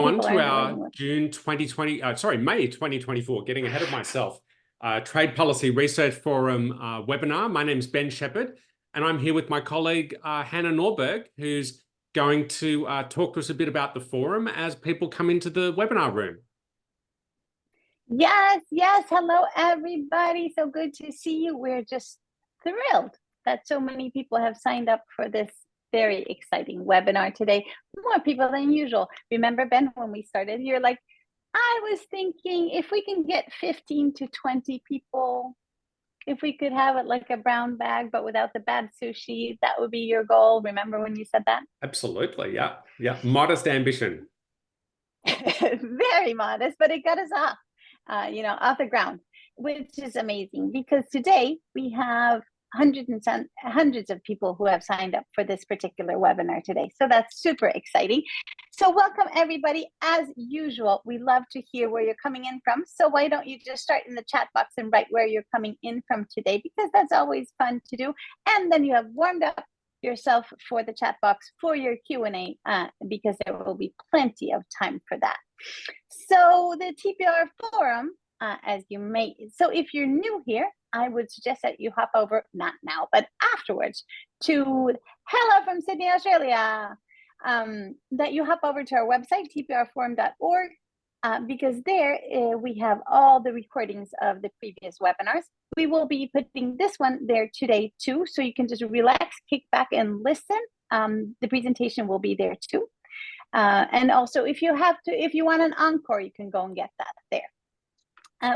On to our June 2020, May 2024, getting ahead of myself, Trade Policy Research Forum webinar. My name is Ben Shepherd, and I'm here with my colleague, Hannah Norberg, who's going to talk to us a bit about the forum as people come into the webinar room. Yes. Hello, everybody. So good to see you. We're just thrilled that so many people have signed up for this very exciting webinar today. More people than usual. Remember, Ben, when we started, you're like, I was thinking if we can get 15 to 20 people, if we could have it like a brown bag, but without the bad sushi, that would be your goal. Remember when you said that? Absolutely. Yeah. Modest ambition. Very modest, but it got us off, off the ground, which is amazing because today we have hundreds of people who have signed up for this particular webinar today. So that's super exciting. So welcome everybody. As usual, we love to hear where you're coming in from. So why don't you just start in the chat box and write where you're coming in from today, because that's always fun to do. And then you have warmed up yourself for the chat box for your Q&A, because there will be plenty of time for that. So the TPRF forum, so if you're new here, I would suggest that you hop over, not now, but afterwards, to hello from Sydney, Australia, that you hop over to our website, tprforum.org, because there we have all the recordings of the previous webinars. We will be putting this one there today too, so you can just relax, kick back and listen. The presentation will be there too. And also if you want an encore, you can go and get that there.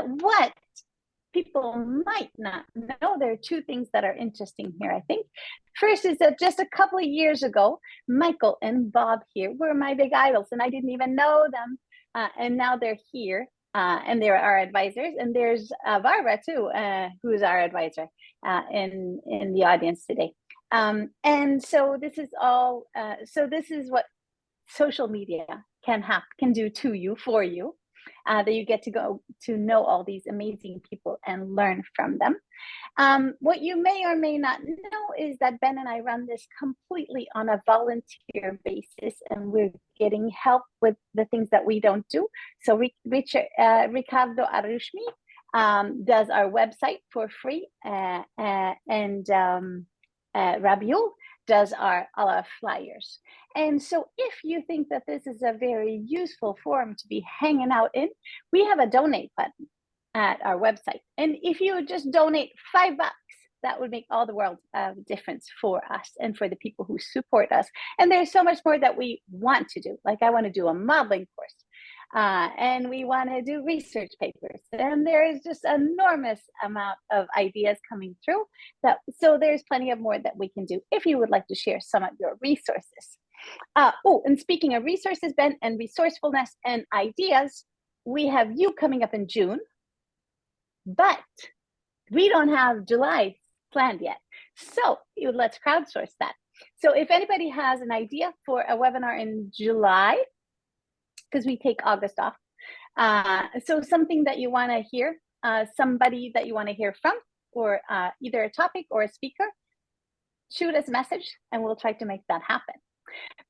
What people might not know, there are two things that are interesting here, I think. First is that just a couple of years ago, Michael and Bob here were my big idols, and I didn't even know them. And now they're here, and they're our advisors. And there's Barbara too, who's our advisor in the audience today. And so this is all. So this is what social media can do to you, for you. That you get to go to know all these amazing people and learn from them. What you may or may not know is that Ben and I run this completely on a volunteer basis, and we're getting help with the things that we don't do. So Ricardo Arushmi does our website for free, and Rabiul does all our flyers. And so if you think that this is a very useful forum to be hanging out in, we have a donate button at our website. And if you would just donate $5, that would make all the world of difference for us and for the people who support us. And there's so much more that we want to do. Like I want to do a modeling course. And we want to do research papers, and there is just an enormous amount of ideas coming through. So there's plenty of more that we can do if you would like to share some of your resources. And speaking of resources, Ben, and resourcefulness and ideas, we have you coming up in June, but we don't have July planned yet. So let's crowdsource that. So if anybody has an idea for a webinar in July, because we take August off. So something that you want to hear, somebody that you want to hear from, or either a topic or a speaker, shoot us a message and we'll try to make that happen.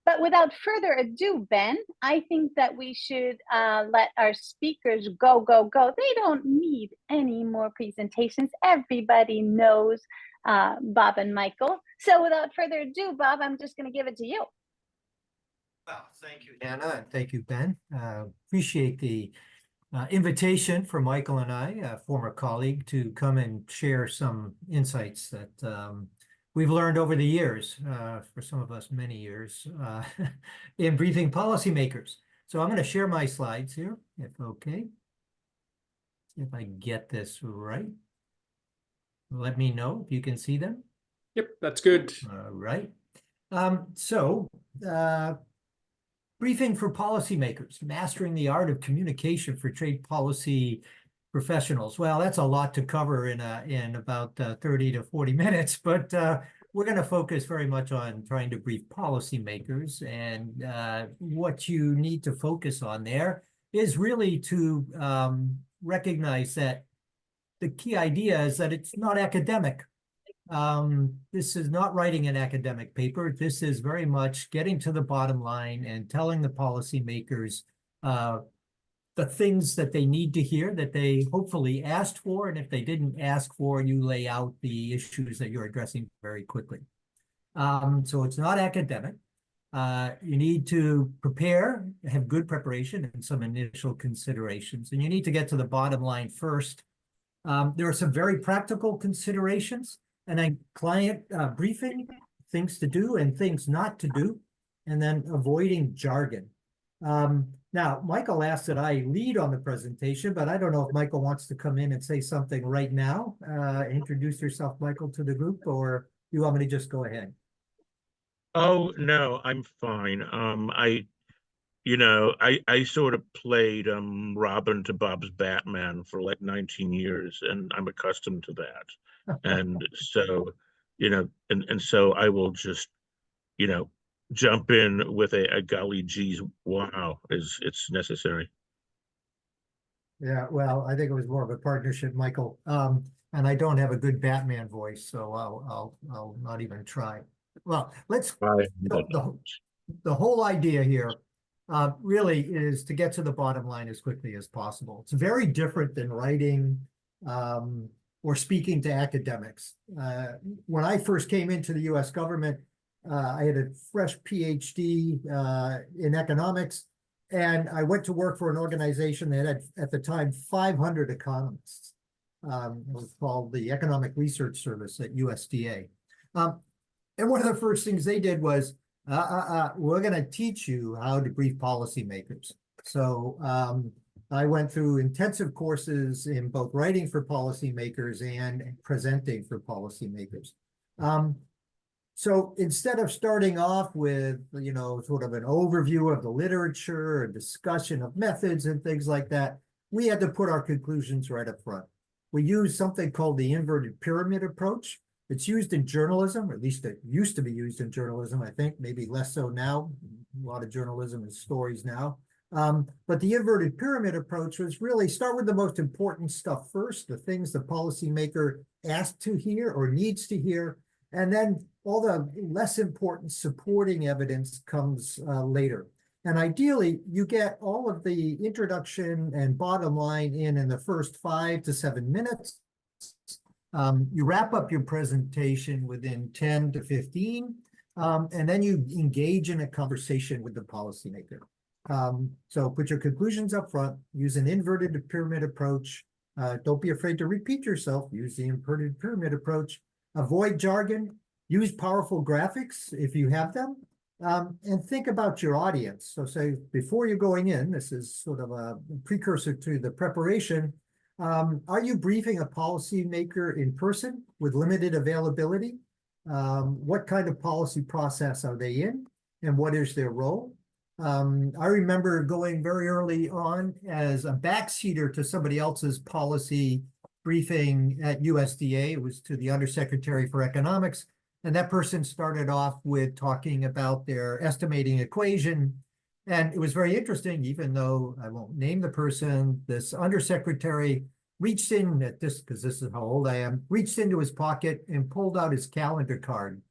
But without further ado, Ben, I think that we should let our speakers go. They don't need any more presentations. Everybody knows Bob and Michael. So without further ado, Bob, I'm just going to give it to you. Well, thank you, Hannah, and thank you, Ben. Appreciate the invitation for Michael and I, a former colleague, to come and share some insights that we've learned over the years, for some of us many years, in briefing policymakers. So I'm going to share my slides here, if okay. See if I get this right. Let me know if you can see them. Yep, that's good. All right. Briefing for policymakers, mastering the art of communication for trade policy professionals. Well, that's a lot to cover in about 30 to 40 minutes, but we're going to focus very much on trying to brief policymakers. And what you need to focus on there is really to recognize that the key idea is that it's not academic. This is not writing an academic paper. This is very much getting to the bottom line and telling the policymakers the things that they need to hear that they hopefully asked for. And if they didn't ask for, you lay out the issues that you're addressing very quickly. So it's not academic. You need to prepare, have good preparation and some initial considerations. And you need to get to the bottom line first. There are some very practical considerations and a client briefing, things to do and things not to do, and then avoiding jargon. Now, Michael asked that I lead on the presentation, but I don't know if Michael wants to come in and say something right now. Introduce yourself, Michael, to the group, or you want me to just go ahead? Oh, no, I'm fine. I sort of played Robin to Bob's Batman for like 19 years, and I'm accustomed to that. And so, and so I will just, jump in with a golly geez, wow, it's necessary. Yeah, well, I think it was more of a partnership, Michael. And I don't have a good Batman voice, so I'll not even try. Well, the whole idea here really is to get to the bottom line as quickly as possible. It's very different than writing or speaking to academics. When I first came into the US government, I had a fresh PhD in economics, and I went to work for an organization that had, at the time, 500 economists. It was called the Economic Research Service at USDA. And one of the first things they did was, we're going to teach you how to brief policymakers. So I went through intensive courses in both writing for policymakers and presenting for policymakers. So instead of starting off with, sort of an overview of the literature, a discussion of methods and things like that, we had to put our conclusions right up front. We used something called the inverted pyramid approach. It's used in journalism, or at least it used to be used in journalism, I think, maybe less so now. A lot of journalism is stories now. But the inverted pyramid approach was really start with the most important stuff first, the things the policymaker asked to hear or needs to hear, and then all the less important supporting evidence comes later. And ideally, you get all of the introduction and bottom line in the first 5 to 7 minutes. You wrap up your presentation within 10 to 15, and then you engage in a conversation with the policymaker. So put your conclusions up front, use an inverted pyramid approach. Don't be afraid to repeat yourself, use the inverted pyramid approach. Avoid jargon, use powerful graphics if you have them, and think about your audience. So say, before you're going in, this is sort of a precursor to the preparation. Are you briefing a policymaker in person with limited availability? What kind of policy process are they in, and what is their role? I remember going very early on as a backseater to somebody else's policy briefing at USDA. It was to the Undersecretary for Economics, and that person started off with talking about their estimating equation. And it was very interesting, even though I won't name the person, this undersecretary reached in at this, because this is how old I am, reached into his pocket and pulled out his calendar card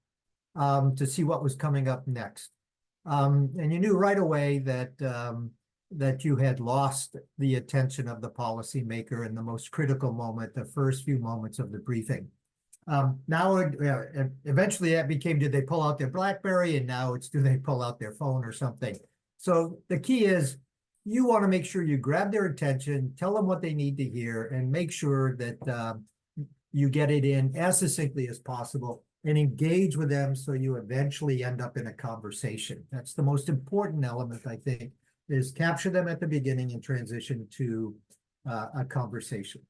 to see what was coming up next. And you knew right away that that you had lost the attention of the policymaker in the most critical moment, the first few moments of the briefing. Now, eventually that became, did they pull out their BlackBerry? And now it's, do they pull out their phone or something? So the key is you want to make sure you grab their attention, tell them what they need to hear, and make sure that you get it in as succinctly as possible and engage with them so you eventually end up in a conversation. That's the most important element, I think, is capture them at the beginning and transition to a conversation.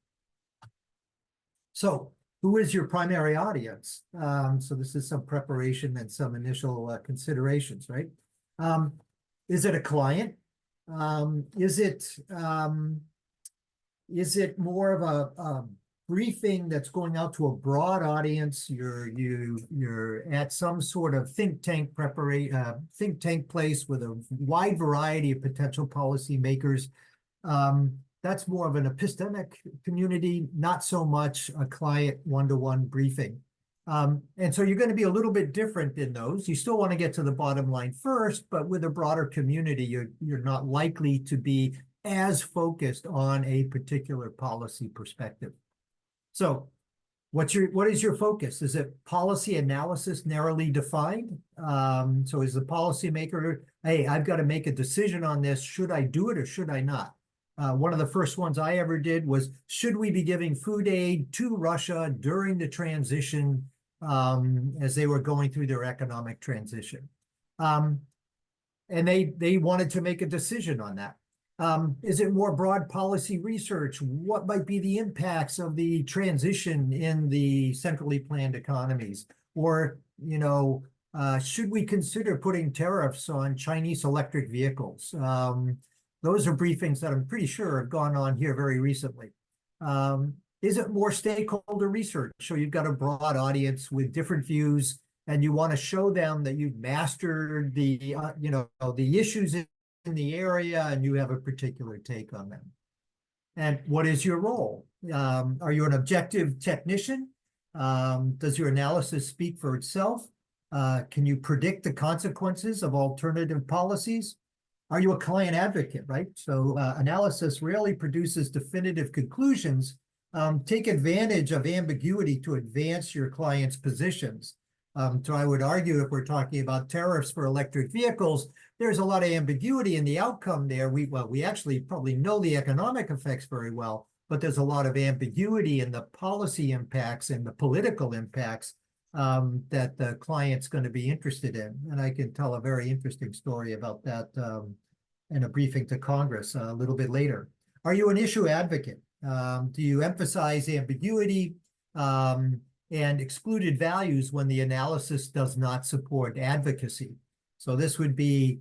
So who is your primary audience? So this is some preparation and some initial considerations, right? Is it a client? Is it more of a briefing that's going out to a broad audience? You're at some sort of think tank place with a wide variety of potential policymakers. That's more of an epistemic community, not so much a client one-to-one briefing. And so you're going to be a little bit different in those. You still want to get to the bottom line first, but with a broader community, you're not likely to be as focused on a particular policy perspective. So what is your focus? Is it policy analysis narrowly defined? So is the policymaker, hey, I've got to make a decision on this. Should I do it or should I not? One of the first ones I ever did was, should we be giving food aid to Russia during the transition as they were going through their economic transition? And they wanted to make a decision on that. Is it more broad policy research? What might be the impacts of the transition in the centrally planned economies? Or, should we consider putting tariffs on Chinese electric vehicles? Those are briefings that I'm pretty sure have gone on here very recently. Is it more stakeholder research? So you've got a broad audience with different views, and you want to show them that you've mastered the issues in the area, and you have a particular take on them. And what is your role? Are you an objective technician? Does your analysis speak for itself? Can you predict the consequences of alternative policies? Are you a client advocate, right? So analysis rarely produces definitive conclusions. Take advantage of ambiguity to advance your client's positions. So I would argue, if we're talking about tariffs for electric vehicles, there's a lot of ambiguity in the outcome there. We actually probably know the economic effects very well, but there's a lot of ambiguity in the policy impacts and the political impacts that the client's going to be interested in. And I can tell a very interesting story about that in a briefing to Congress a little bit later. Are you an issue advocate? Do you emphasize ambiguity and excluded values when the analysis does not support advocacy? So this would be,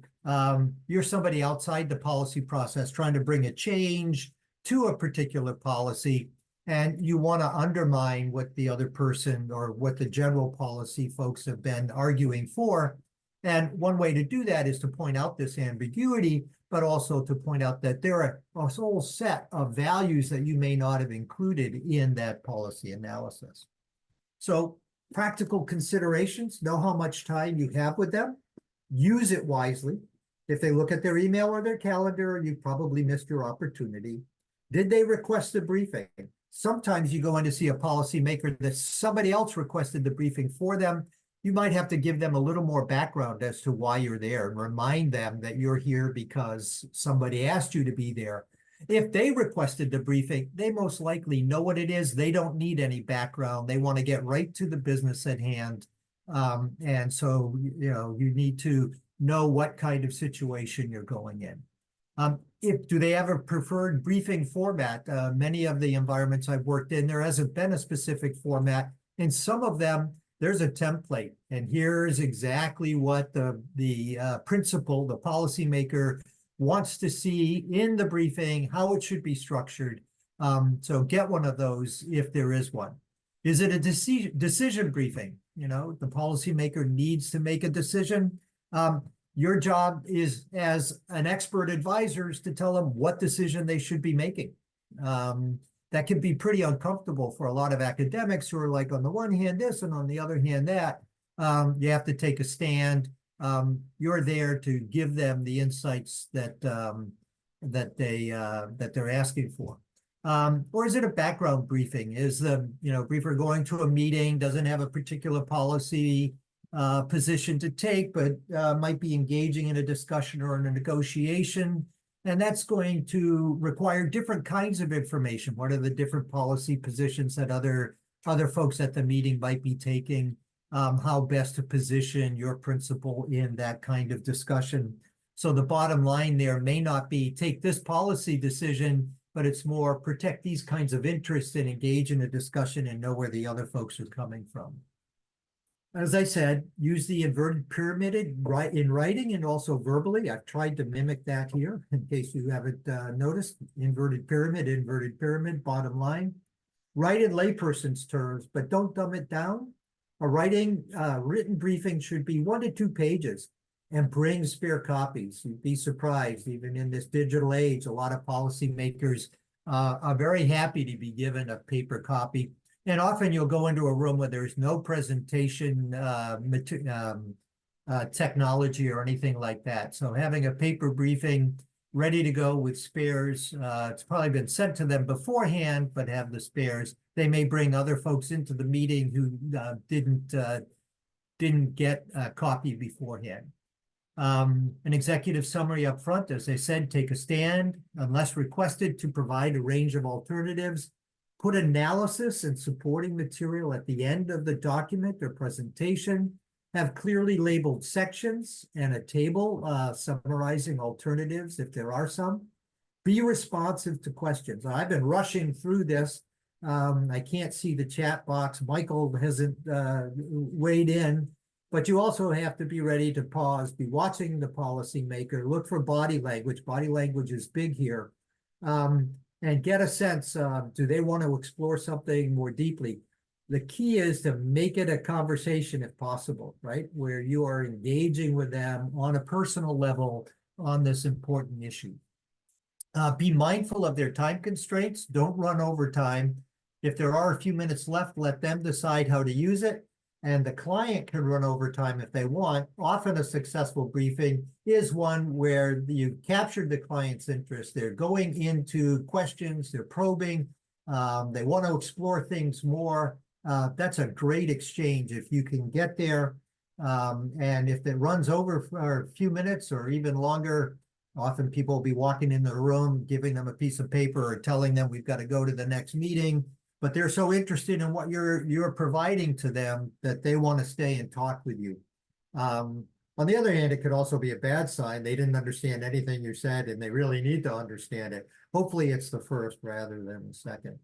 you're somebody outside the policy process trying to bring a change to a particular policy, and you want to undermine what the other person or what the general policy folks have been arguing for. And one way to do that is to point out this ambiguity, but also to point out that there are a whole set of values that you may not have included in that policy analysis. So practical considerations: know how much time you have with them, use it wisely. If they look at their email or their calendar, you probably missed your opportunity. Did they request a briefing? Sometimes you go in to see a policymaker that somebody else requested the briefing for them. You might have to give them a little more background as to why you're there and remind them that you're here because somebody asked you to be there. If they requested the briefing, they most likely know what it is. They don't need any background. They want to get right to the business at hand. And so, you need to know what kind of situation you're going in. Do they have a preferred briefing format? Many of the environments I've worked in, there hasn't been a specific format. In some of them, there's a template, and here's exactly what the principal, the policymaker, wants to see in the briefing, how it should be structured. So get one of those if there is one. Is it a decision briefing? The policymaker needs to make a decision. Your job is, as an expert advisor, is to tell them what decision they should be making. That can be pretty uncomfortable for a lot of academics who are like, on the one hand this and on the other hand that. You have to take a stand. You're there to give them the insights that they're asking for. Or is it a background briefing? Is the briefer going to a meeting, doesn't have a particular policy position to take, but might be engaging in a discussion or in a negotiation, and that's going to require different kinds of information. What are the different policy positions that other folks at the meeting might be taking? How best to position your principal in that kind of discussion. So the bottom line there may not be take this policy decision, but it's more protect these kinds of interests and engage in a discussion and know where the other folks are coming from. As I said, use the inverted pyramid in writing and also verbally. I've tried to mimic that here in case you haven't noticed. Inverted pyramid, bottom line. Write in layperson's terms, but don't dumb it down. A written briefing should be 1 to 2 pages, and bring spare copies. You'd be surprised, even in this digital age, a lot of policymakers are very happy to be given a paper copy. And often you'll go into a room where there's no presentation technology or anything like that. So having a paper briefing ready to go with spares, it's probably been sent to them beforehand, but have the spares. They may bring other folks into the meeting who didn't get a copy beforehand. An executive summary up front, as I said, take a stand unless requested to provide a range of alternatives. Put analysis and supporting material at the end of the document or presentation. Have clearly labeled sections and a table summarizing alternatives if there are some. Be responsive to questions. I've been rushing through this. I can't see the chat box. Michael hasn't weighed in, but you also have to be ready to pause, be watching the policymaker, look for body language. Body language is big here. And get a sense of, do they want to explore something more deeply? The key is to make it a conversation if possible, right? Where you are engaging with them on a personal level on this important issue. Be mindful of their time constraints. Don't run over time. If there are a few minutes left, let them decide how to use it. And the client can run over time if they want. Often a successful briefing is one where you've captured the client's interest. They're going into questions, they're probing, they want to explore things more. That's a great exchange if you can get there. And if it runs over for a few minutes or even longer, often people will be walking into the room, giving them a piece of paper or telling them we've got to go to the next meeting. But they're so interested in what you're providing to them that they want to stay and talk with you. On the other hand, it could also be a bad sign. They didn't understand anything you said and they really need to understand it. Hopefully it's the first rather than the second.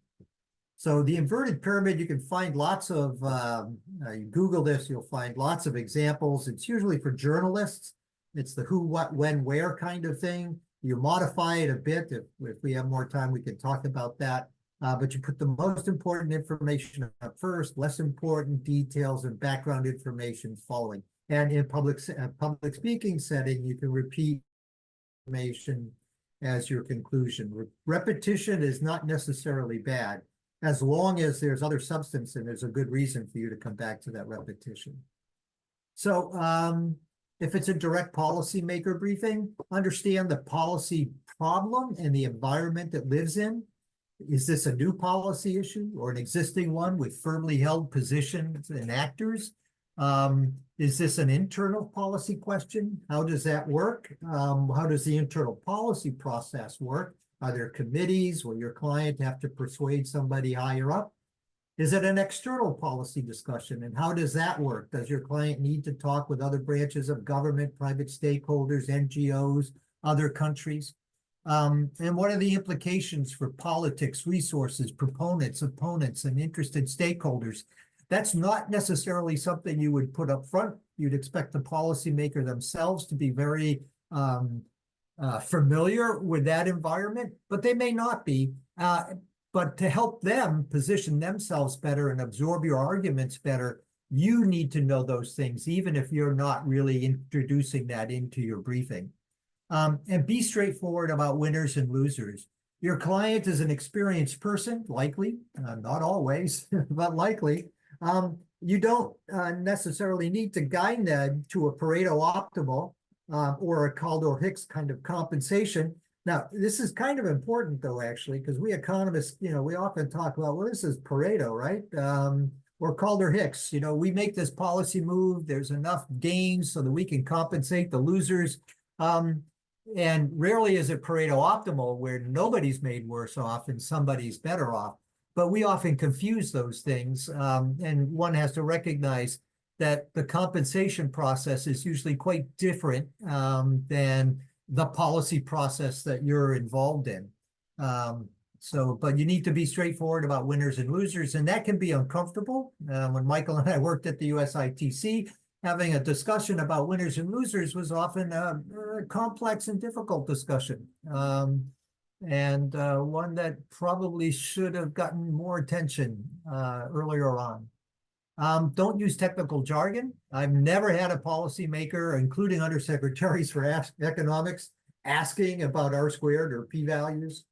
So the inverted pyramid, you can find lots of, you Google this, you'll find lots of examples. It's usually for journalists. It's the who, what, when, where kind of thing. You modify it a bit. If we have more time, we can talk about that. But you put the most important information up first, less important details and background information following. And in public speaking setting, you can repeat information as your conclusion. Repetition is not necessarily bad, as long as there's other substance and there's a good reason for you to come back to that repetition. So if it's a direct policymaker briefing, understand the policy problem and the environment it lives in. Is this a new policy issue or an existing one with firmly held positions and actors? Is this an internal policy question? How does that work? How does the internal policy process work? Are there committees where your client have to persuade somebody higher up? Is it an external policy discussion? And how does that work? Does your client need to talk with other branches of government, private stakeholders, NGOs, other countries? And what are the implications for politics, resources, proponents, opponents, and interested stakeholders? That's not necessarily something you would put up front. You'd expect the policymaker themselves to be very familiar with that environment, but they may not be. But to help them position themselves better and absorb your arguments better, you need to know those things, even if you're not really introducing that into your briefing. And be straightforward about winners and losers. Your client is an experienced person, likely, not always, but likely. You don't necessarily need to guide them to a Pareto optimal or a Kaldor-Hicks kind of compensation. Now, this is kind of important, though, actually, because we economists, we often talk about, well, this is Pareto, right? Or Kaldor-Hicks, we make this policy move, there's enough gains so that we can compensate the losers. And rarely is it Pareto optimal where nobody's made worse off and somebody's better off. But we often confuse those things. And one has to recognize that the compensation process is usually quite different than the policy process that you're involved in. But you need to be straightforward about winners and losers, and that can be uncomfortable. When Michael and I worked at the USITC, having a discussion about winners and losers was often a complex and difficult discussion, and one that probably should have gotten more attention earlier on. Don't use technical jargon. I've never had a policymaker, including undersecretaries for economics, asking about R squared or p-values.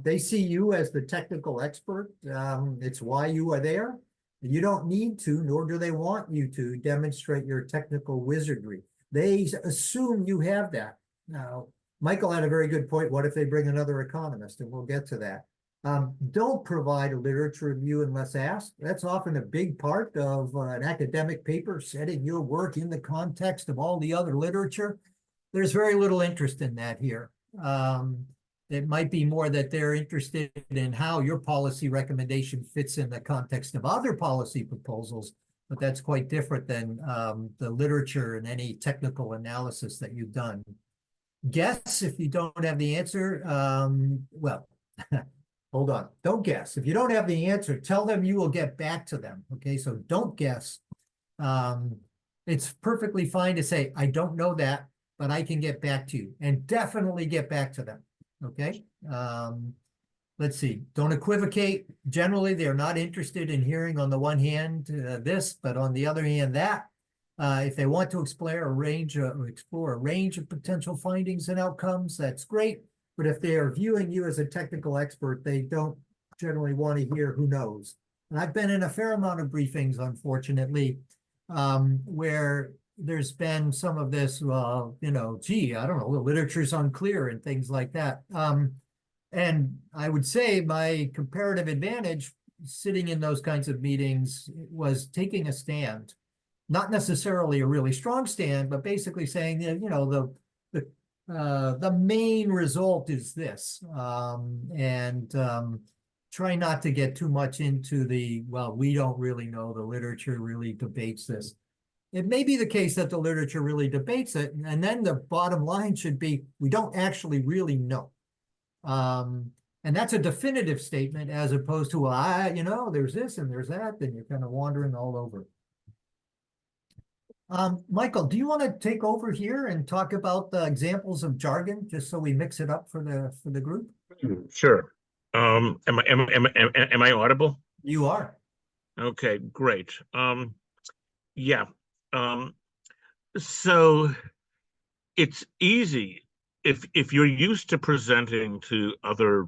They see you as the technical expert. It's why you are there. You don't need to, nor do they want you to demonstrate your technical wizardry. They assume you have that. Now, Michael had a very good point. What if they bring another economist? And we'll get to that. Don't provide a literature review unless asked. That's often a big part of an academic paper, setting your work in the context of all the other literature. There's very little interest in that here. It might be more that they're interested in how your policy recommendation fits in the context of other policy proposals, but that's quite different than the literature and any technical analysis that you've done. Guess if you don't have the answer. Well, hold on. Don't guess. If you don't have the answer, tell them you will get back to them. Okay, so don't guess. It's perfectly fine to say, I don't know that, but I can get back to you, and definitely get back to them. Okay. Let's see. Don't equivocate. Generally, they're not interested in hearing on the one hand this, but on the other hand that. If they want to explore a range of potential findings and outcomes, that's great. But if they are viewing you as a technical expert, they don't generally want to hear who knows. And I've been in a fair amount of briefings, unfortunately, where there's been some of this, gee, I don't know, the literature's unclear and things like that. And I would say my comparative advantage sitting in those kinds of meetings was taking a stand, not necessarily a really strong stand, but basically saying, the main result is this, try not to get too much into we don't really know, the literature really debates this. It may be the case that the literature really debates it, and then the bottom line should be, we don't actually really know. And that's a definitive statement as opposed to, there's this and there's that, then you're kind of wandering all over. Michael, do you want to take over here and talk about the examples of jargon, just so we mix it up for the group? Sure. Am I audible? You are. Okay, great. Yeah. So it's easy if you're used to presenting to other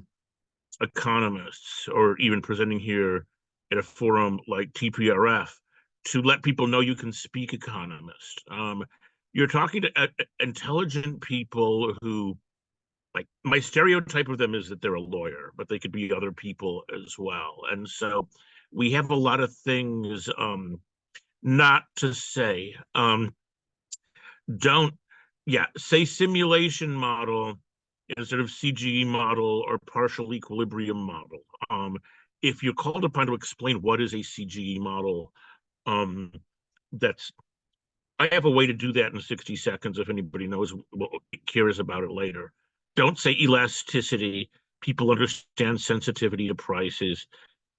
economists, or even presenting here at a forum like TPRF, to let people know you can speak economist. You're talking to intelligent people who, like, my stereotype of them is that they're a lawyer, but they could be other people as well. And so we have a lot of things not to say. Say simulation model instead of CGE model or partial equilibrium model. If you're called upon to explain what is a CGE model, I have a way to do that in 60 seconds if anybody knows what cares about it later. Don't say elasticity. People understand sensitivity to prices.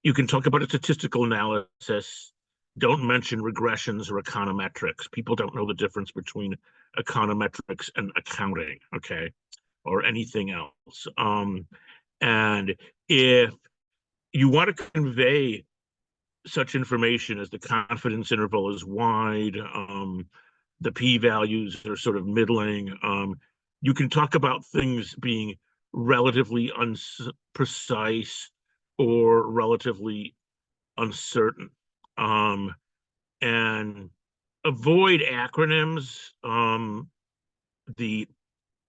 You can talk about a statistical analysis. Don't mention regressions or econometrics. People don't know the difference between econometrics and accounting, okay, or anything else. And if you want to convey such information as the confidence interval is wide, the p-values are sort of middling, you can talk about things being relatively unprecise or relatively uncertain, and avoid acronyms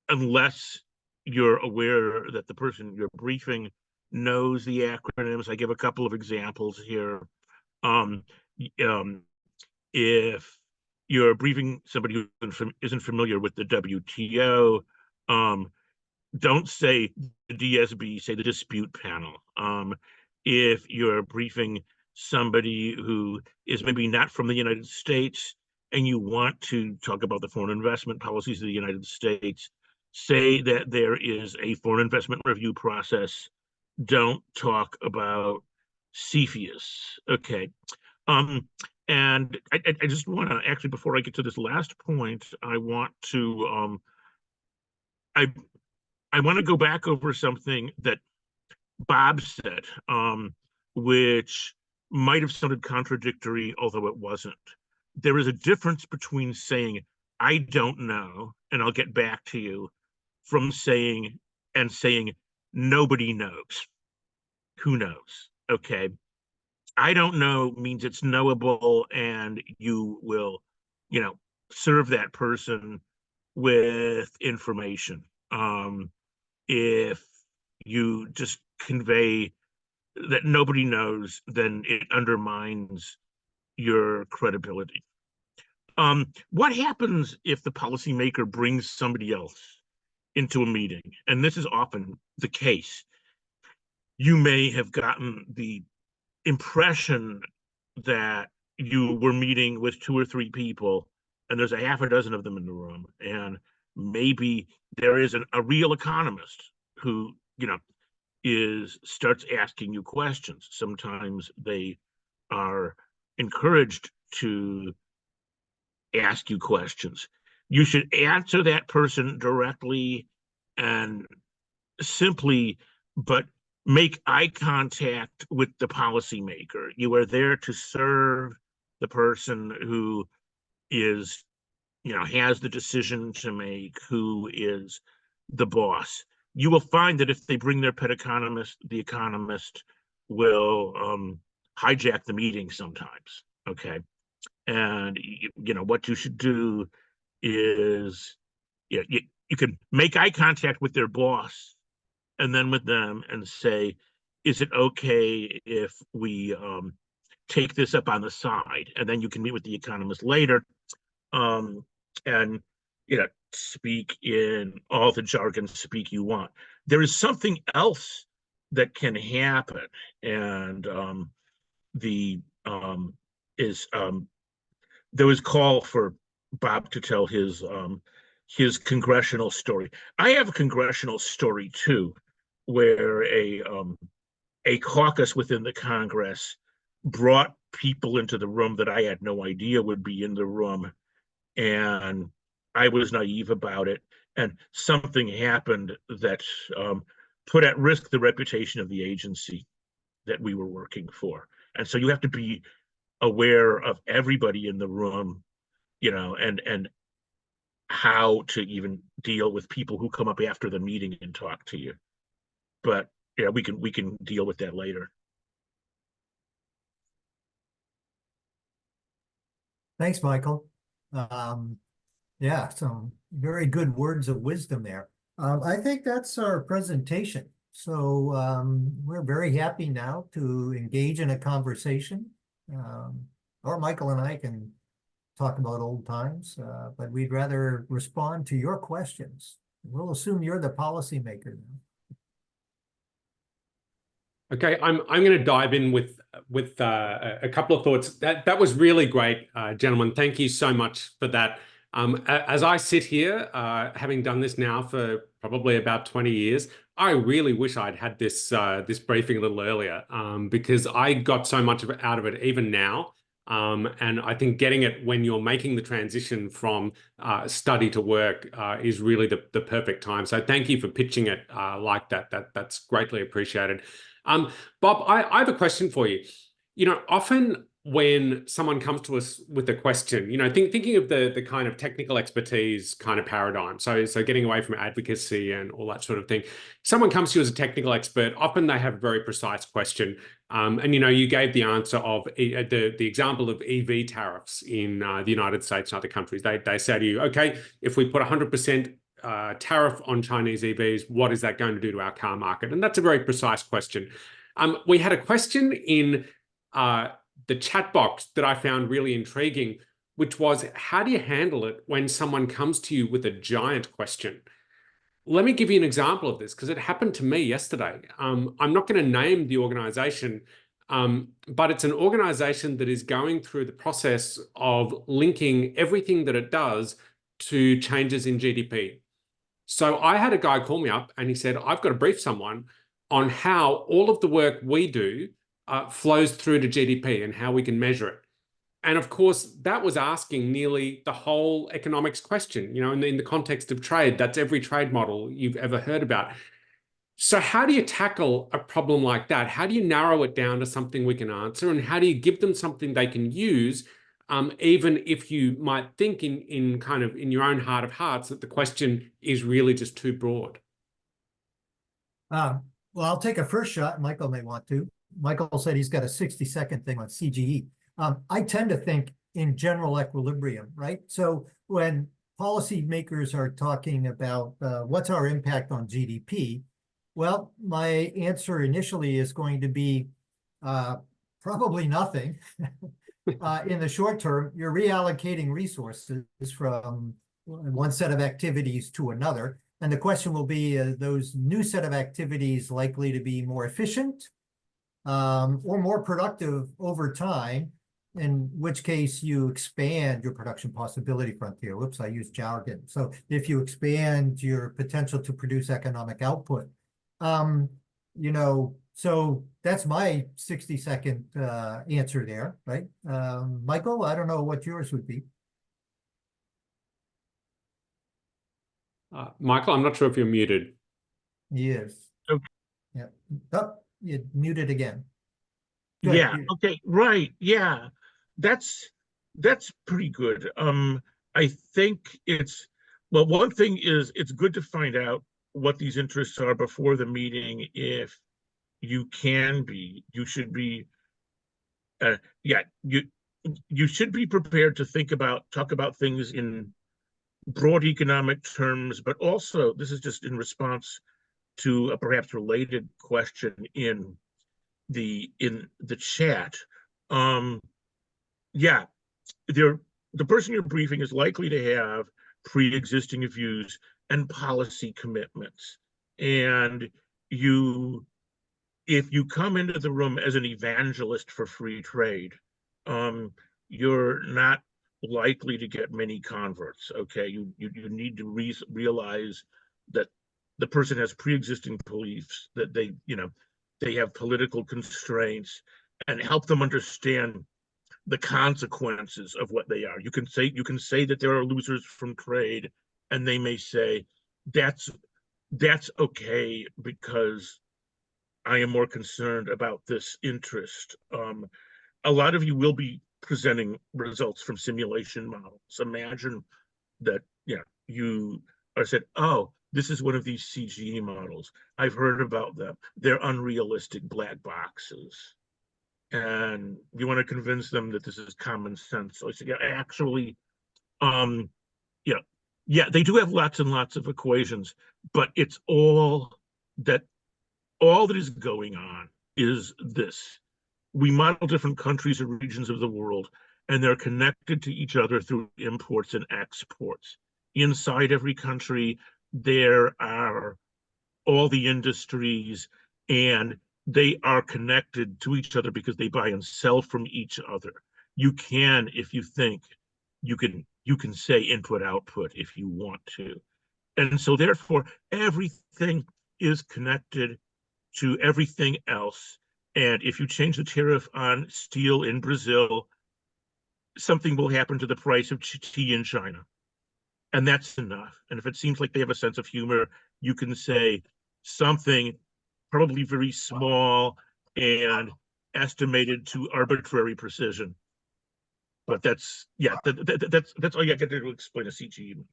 unless you're aware that the person you're briefing knows the acronyms. I give a couple of examples here. If you're briefing somebody who isn't familiar with the WTO, don't say the DSB, say the dispute panel. If you're briefing somebody who is maybe not from the United States and you want to talk about the foreign investment policies of the United States, say that there is a foreign investment review process. Don't talk about CFIUS. Okay. And I just want to, actually, before I get to this last point, I want to I want to go back over something that Bob said, which might have sounded contradictory, although it wasn't. There is a difference between saying, I don't know, and I'll get back to you, from saying nobody knows. Who knows? Okay. I don't know means it's knowable, and you will, serve that person with information. If you just convey that nobody knows, then it undermines your credibility. What happens if the policymaker brings somebody else into a meeting? And this is often the case. You may have gotten the impression that you were meeting with 2 or 3 people, and there's a half a dozen of them in the room, and maybe there is a real economist who starts asking you questions. Sometimes they are encouraged to ask you questions. You should answer that person directly and simply, but make eye contact with the policymaker. You are there to serve the person who is, has the decision to make, who is the boss. You will find that if they bring their pet economist, the economist will hijack the meeting sometimes. Okay. And, what you should do is, you can make eye contact with their boss and then with them and say, is it okay if we take this up on the side? And then you can meet with the economist later and speak in all the jargon speak you want. There is something else that can happen, and there was call for Bob to tell his congressional story. I have a congressional story too, where a caucus within the Congress brought people into the room that I had no idea would be in the room, and I was naive about it, and something happened that put at risk the reputation of the agency that we were working for. And so you have to be aware of everybody in the room, and how to even deal with people who come up after the meeting and talk to you. But we can deal with that later. Thanks, Michael. Yeah, some very good words of wisdom there. I think that's our presentation. So we're very happy now to engage in a conversation. Or Michael and I can talk about old times, but we'd rather respond to your questions. We'll assume you're the policymaker now. Okay, I'm going to dive in with a couple of thoughts. That was really great, gentlemen. Thank you so much for that. As I sit here, having done this now for probably about 20 years, I really wish I'd had this this briefing a little earlier, because I got so much out of it even now. And I think getting it when you're making the transition from study to work is really the perfect time. So thank you for pitching it like that. That's greatly appreciated. Bob, I have a question for you. Often when someone comes to us with a question, thinking of the kind of technical expertise kind of paradigm, so getting away from advocacy and all that sort of thing, someone comes to you as a technical expert, often they have a very precise question. And you gave the answer of the example of EV tariffs in the United States and other countries. They say to you, okay, if we put 100% tariff on Chinese EVs, what is that going to do to our car market? And that's a very precise question. We had a question in the chat box that I found really intriguing, which was, how do you handle it when someone comes to you with a giant question? Let me give you an example of this, because it happened to me yesterday. I'm not going to name the organization, but it's an organization that is going through the process of linking everything that it does to changes in GDP. So I had a guy call me up and he said, I've got to brief someone on how all of the work we do flows through to GDP and how we can measure it. And of course, that was asking nearly the whole economics question, in the context of trade. That's every trade model you've ever heard about. So how do you tackle a problem like that? How do you narrow it down to something we can answer? And how do you give them something they can use, even if you might think in your own heart of hearts that the question is really just too broad? Well, I'll take a first shot. Michael may want to. Michael said he's got a 60-second thing on CGE. I tend to think in general equilibrium, right? So when policymakers are talking about what's our impact on GDP, well, my answer initially is going to be probably nothing. In the short term, you're reallocating resources from one set of activities to another. And the question will be, those new set of activities likely to be more efficient or more productive over time, in which case you expand your production possibility frontier. Whoops, I used jargon. So if you expand your potential to produce economic output, you know, so that's my 60-second answer there, right? Michael, I don't know what yours would be. Michael, I'm not sure if you're muted. Yes. Okay. Yeah. Oh, you muted again. Good. Yeah. Okay. Right. Yeah. That's pretty good. I think well, one thing is it's good to find out what these interests are before the meeting. If you should be, yeah, you should be prepared to talk about things in broad economic terms, but also this is just in response to a perhaps related question in the chat. Yeah, the person you're briefing is likely to have pre-existing views and policy commitments, and if you come into the room as an evangelist for free trade, you're not likely to get many converts. Okay, you need to realize that the person has pre-existing beliefs, that they have political constraints, and help them understand the consequences of what they are. You can say that there are losers from trade, and they may say that's okay because I am more concerned about this interest. A lot of you will be presenting results from simulation models. Imagine that you are said, oh, this is one of these CGE models. I've heard about them. They're unrealistic black boxes. And you want to convince them that this is common sense. So I said, yeah, actually, yeah, they do have lots and lots of equations, but it's all that is going on is this. We model different countries or regions of the world, and they're connected to each other through imports and exports. Inside every country, there are all the industries, and they are connected to each other because they buy and sell from each other. You can, if you think, you can say input output if you want to. And so therefore, everything is connected to everything else. And if you change the tariff on steel in Brazil, something will happen to the price of tea in China. And that's enough. And if it seems like they have a sense of humor, you can say something probably very small and estimated to arbitrary precision. But that's all you get to explain a CGE.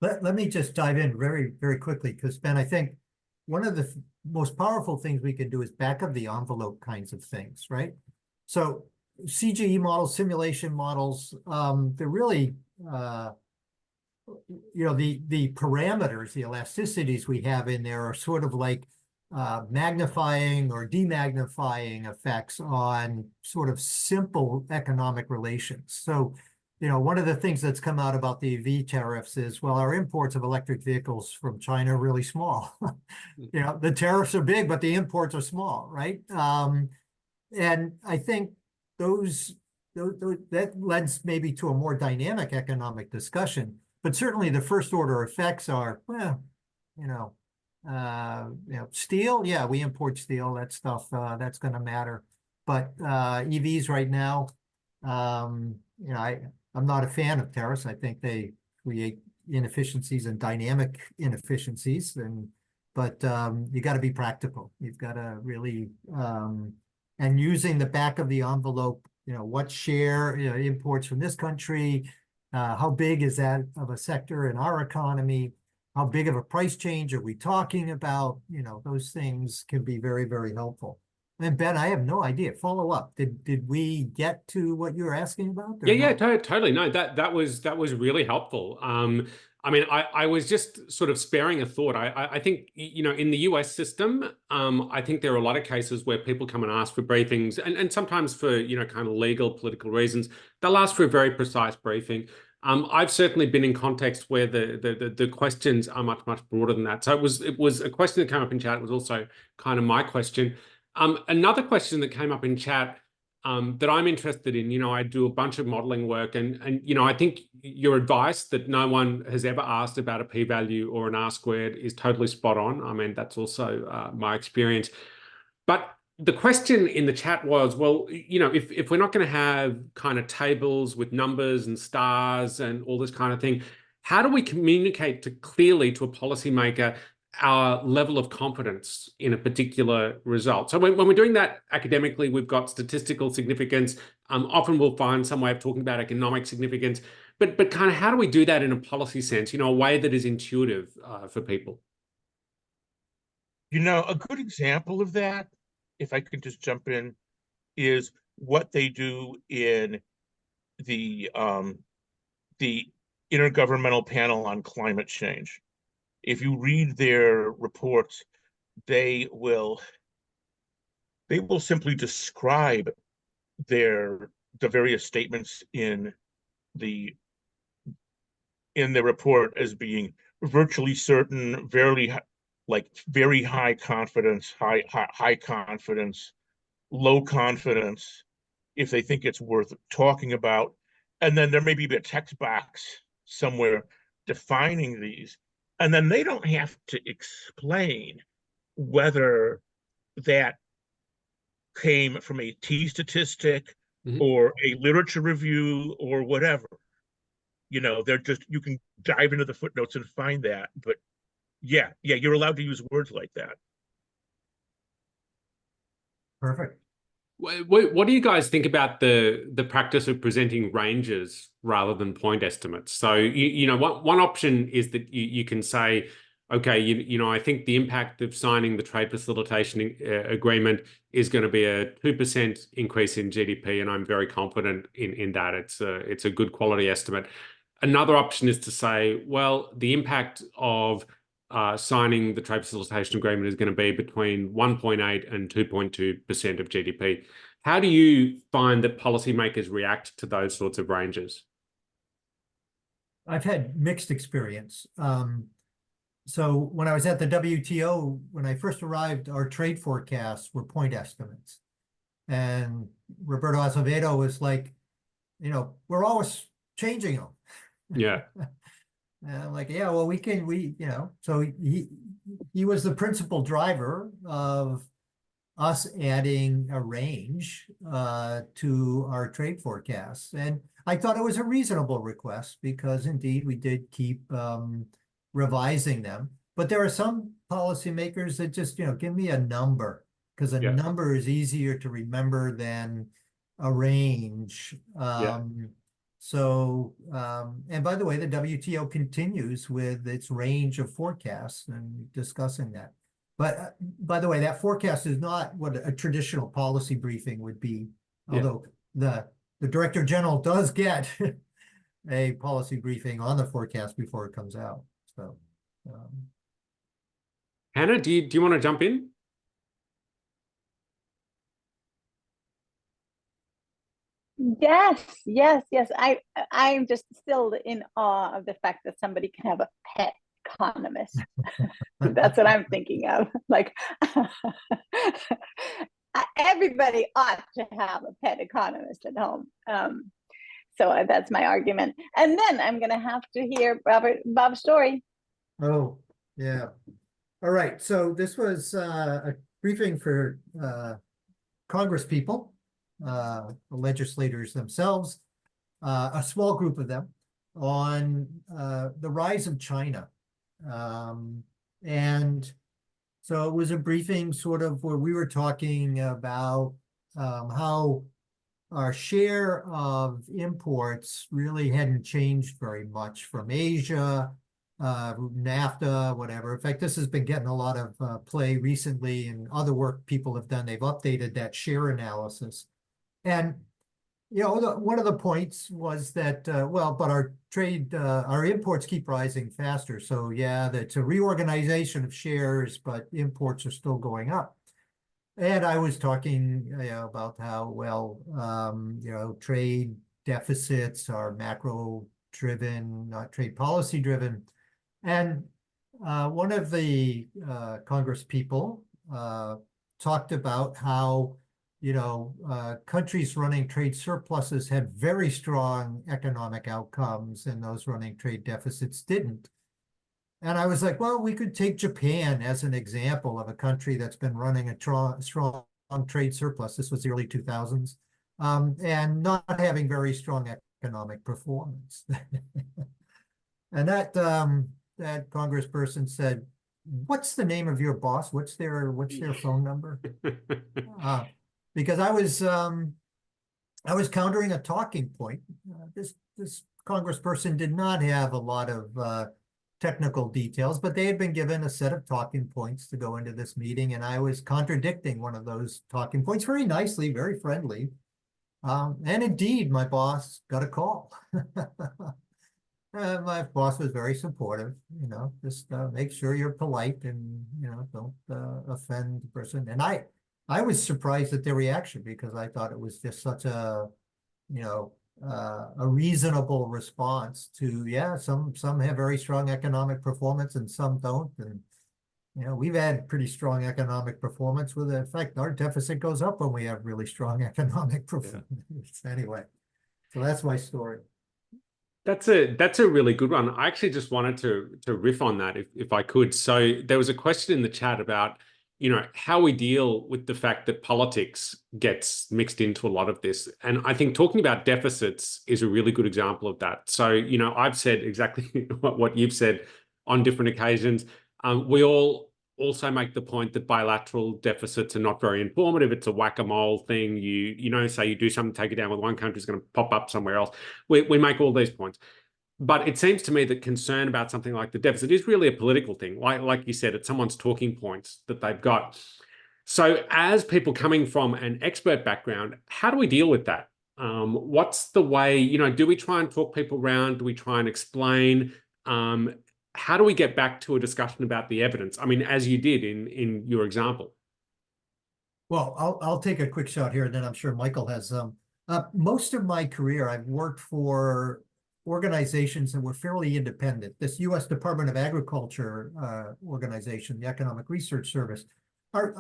Let me just dive in very, very quickly, because Ben, I think one of the most powerful things we can do is back of the envelope kinds of things, right? So CGE models, simulation models, they're really, the parameters, the elasticities we have in there are sort of like magnifying or demagnifying effects on sort of simple economic relations. So, one of the things that's come out about the EV tariffs is, well, our imports of electric vehicles from China are really small. The tariffs are big, but the imports are small, right? And I think that lends maybe to a more dynamic economic discussion. But certainly the first order effects are, well, steel, yeah, we import steel, that stuff, that's going to matter. But EVs right now, I'm not a fan of tariffs. I think they create inefficiencies and dynamic inefficiencies, but you got to be practical. You've got to really, and using the back of the envelope, what share imports from this country, how big is that of a sector in our economy? how big of a price change are we talking about? Those things can be very, very helpful. And Ben, I have no idea. Follow up. Did we get to what you were asking about? Yeah, totally. No, that was really helpful. I mean, I was just sort of sparing a thought. I think, in the US system, I think there are a lot of cases where people come and ask for briefings, and sometimes for, kind of legal, political reasons, they'll ask for a very precise briefing. I've certainly been in context where the questions are much, much broader than that. So it was a question that came up in chat. It was also kind of my question. Another question that came up in chat that I'm interested in, I do a bunch of modeling work, and I think your advice that no one has ever asked about a p-value or an R-squared is totally spot on. I mean, that's also my experience. But the question in the chat was, well, if we're not going to have kind of tables with numbers and stars and all this kind of thing, how do we communicate clearly to a policymaker our level of confidence in a particular result? So when we're doing that academically, we've got statistical significance. Often we'll find some way of talking about economic significance, but kind of how do we do that in a policy sense, a way that is intuitive for people? A good example of that, if I could just jump in, is what they do in the Intergovernmental Panel on Climate Change. If you read their reports, they will simply describe the various statements in the report as being virtually certain, very high confidence, high confidence, low confidence, if they think it's worth talking about. And then there may be a text box somewhere defining these. And then they don't have to explain whether that came from a T statistic or a literature review or whatever. They're just, you can dive into the footnotes and find that. But yeah, you're allowed to use words like that. Perfect. What do you guys think about the practice of presenting ranges rather than point estimates? So, one option is that you can say, okay, I think the impact of signing the trade facilitation agreement is going to be a 2% increase in GDP, and I'm very confident in that. It's a good quality estimate. Another option is to say, well, the impact of signing the trade facilitation agreement is going to be between 1.8 and 2.2% of GDP. How do you find that policymakers react to those sorts of ranges? I've had mixed experience. So when I was at the WTO, when I first arrived, our trade forecasts were point estimates. And Roberto Azevedo was like, we're always changing them. Yeah. And I'm like, yeah, well, so he was the principal driver of us adding a range to our trade forecasts. And I thought it was a reasonable request because indeed we did keep revising them. But there are some policymakers that just, give me a number, because a number is easier to remember than a range. So, and by the way, the WTO continues with its range of forecasts and discussing that. But by the way, that forecast is not what a traditional policy briefing would be, although the Director General does get a policy briefing on the forecast before it comes out. So, Hannah, do you want to jump in? Yes. I'm just still in awe of the fact that somebody can have a pet economist. That's what I'm thinking of. Like, everybody ought to have a pet economist at home. So that's my argument. And then I'm going to have to hear Bob's story. Oh, yeah. All right. So this was a briefing for Congress people, the legislators themselves, a small group of them, on the rise of China. And so it was a briefing sort of where we were talking about how our share of imports really hadn't changed very much from Asia NAFTA, whatever. In fact, this has been getting a lot of play recently, and other work people have done. They've updated that share analysis. And, one of the points was that, but our imports keep rising faster. So yeah, that's a reorganization of shares, but imports are still going up. And I was talking about how, trade deficits are macro driven, not trade policy driven. And one of the Congress people talked about how, countries running trade surpluses had very strong economic outcomes, and those running trade deficits didn't. And I was like, well, we could take Japan as an example of a country that's been running a strong trade surplus. This was the early 2000s, and not having very strong economic performance. And that congressperson said, "What's the name of your boss? What's their phone number?" Because I was countering a talking point. This congressperson did not have a lot of technical details, but they had been given a set of talking points to go into this meeting, and I was contradicting one of those talking points very nicely, very friendly. And indeed, my boss got a call. My boss was very supportive, just make sure you're polite and, don't offend the person. And I was surprised at their reaction, because I thought it was just such a reasonable response to, yeah, some have very strong economic performance and some don't. And, we've had pretty strong economic performance with it. In fact, our deficit goes up when we have really strong economic performance. Yeah. Anyway, so that's my story. That's a really good one. I actually just wanted to riff on that if I could. So there was a question in the chat about, how we deal with the fact that politics gets mixed into a lot of this. And I think talking about deficits is a really good example of that. So, I've said exactly what you've said on different occasions. We all also make the point that bilateral deficits are not very informative. It's a whack-a-mole thing. Say you do something, take it down with one country, is going to pop up somewhere else. We make all these points. But it seems to me that concern about something like the deficit is really a political thing. Like you said, it's someone's talking points that they've got. So as people coming from an expert background, how do we deal with that? What's the way, do we try and talk people around? Do we try and explain? How do we get back to a discussion about the evidence? I mean, as you did in your example. Well, I'll take a quick shot here, and then I'm sure Michael has most of my career, I've worked for organizations that were fairly independent. This U.S. Department of Agriculture organization, the Economic Research Service,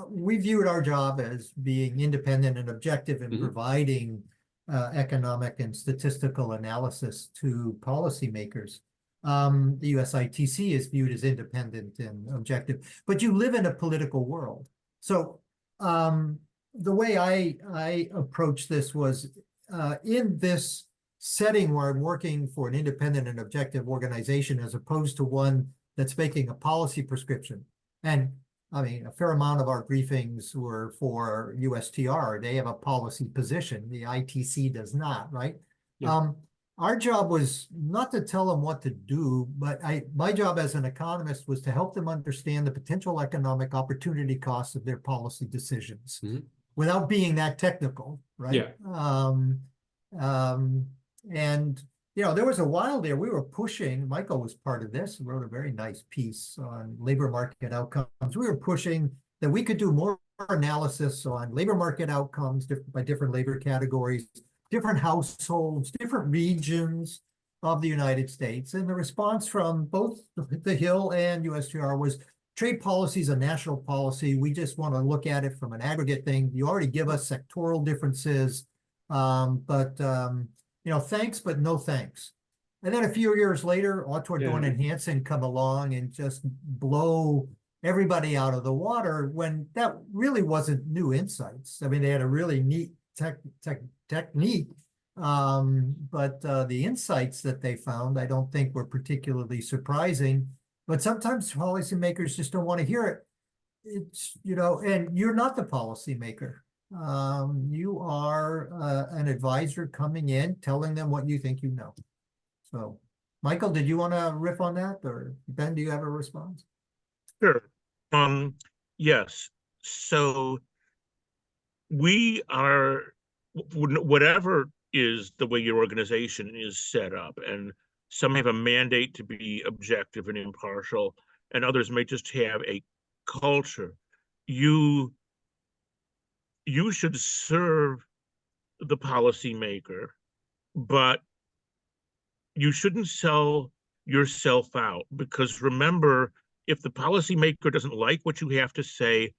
we viewed our job as being independent and objective in providing economic and statistical analysis to policymakers. The USITC is viewed as independent and objective, but you live in a political world. So the way I approached this was in this setting where I'm working for an independent and objective organization, as opposed to one that's making a policy prescription. And I mean, a fair amount of our briefings were for USTR. They have a policy position. The ITC does not, right? Yeah. Our job was not to tell them what to do, but my job as an economist was to help them understand the potential economic opportunity costs of their policy decisions without being that technical, right? Yeah. And, there was a while there we were pushing, Michael was part of this, wrote a very nice piece on labor market outcomes. We were pushing that we could do more analysis on labor market outcomes by different labor categories, different households, different regions of the United States. And the response from both the Hill and USTR was, trade policy is a national policy. We just want to look at it from an aggregate thing. You already give us sectoral differences, but thanks, but no thanks. And then a few years later, Otto Dorn and Hansen come along and just blow everybody out of the water, when that really wasn't new insights. I mean, they had a really neat technique, but the insights that they found, I don't think were particularly surprising. But sometimes policymakers just don't want to hear it. It's, and you're not the policymaker. You are an advisor coming in, telling them what you think you know. So Michael, did you want to riff on that, or Ben, do you have a response? Sure. Yes. So we are, whatever is the way your organization is set up, and some have a mandate to be objective and impartial, and others may just have a culture. You should serve the policymaker, but you shouldn't sell yourself out, because remember, if the policymaker doesn't like what you have to say,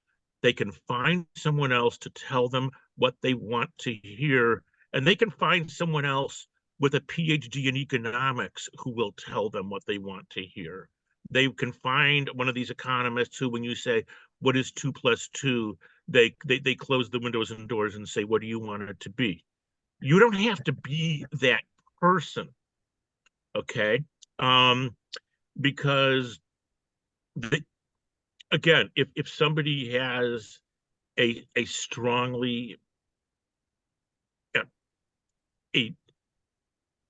they can find someone else to tell them what they want to hear, and they can find someone else with a PhD in economics who will tell them what they want to hear. They can find one of these economists who, when you say, what is 2 + 2, they close the windows and doors and say, what do you want it to be? You don't have to be that person, okay? Because again, if somebody has a strongly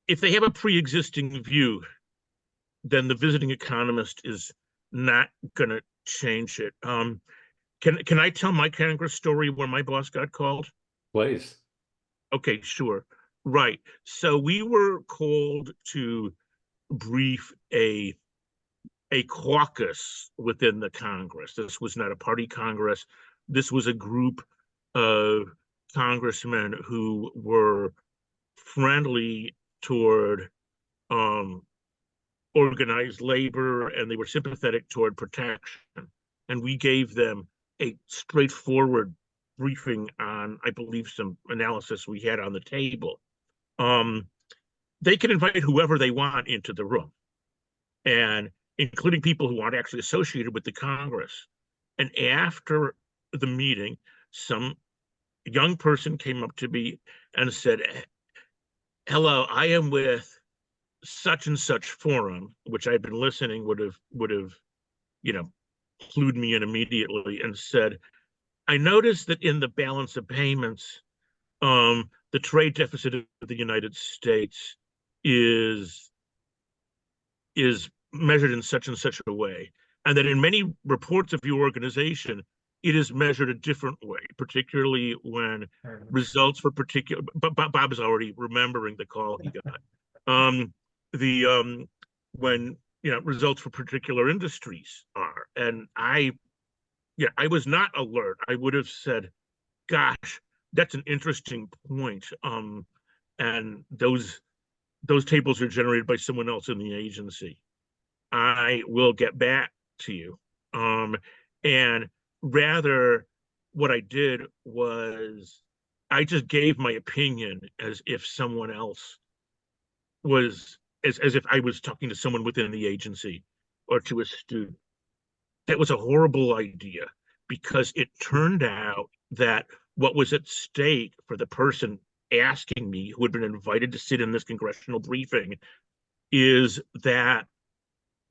if they have a pre-existing view, then the visiting economist is not going to change it. Can I tell my Congress story where my boss got called? Please. Okay, sure. Right. So we were called to brief a caucus within the Congress. This was not a party Congress. This was a group of congressmen who were friendly toward organized labor, and they were sympathetic toward protection. And we gave them a straightforward briefing on, I believe, some analysis we had on the table. They can invite whoever they want into the room, and including people who aren't actually associated with the Congress. And after the meeting, some young person came up to me and said, hello, I am with such and such forum, which I'd been listening, would have, clued me in immediately, and said, I noticed that in the balance of payments, the trade deficit of the United States is measured in such and such a way, and that in many reports of your organization, it is measured a different way, particularly when results for particular. Bob is already remembering the call he got. When results for particular industries are, and I was not alert. I would have said, "Gosh, that's an interesting point." And those tables are generated by someone else in the agency. I will get back to you. And rather, what I did was I just gave my opinion as if someone else was, as if I was talking to someone within the agency or to a student. That was a horrible idea, because it turned out that what was at stake for the person asking me, who had been invited to sit in this congressional briefing, is that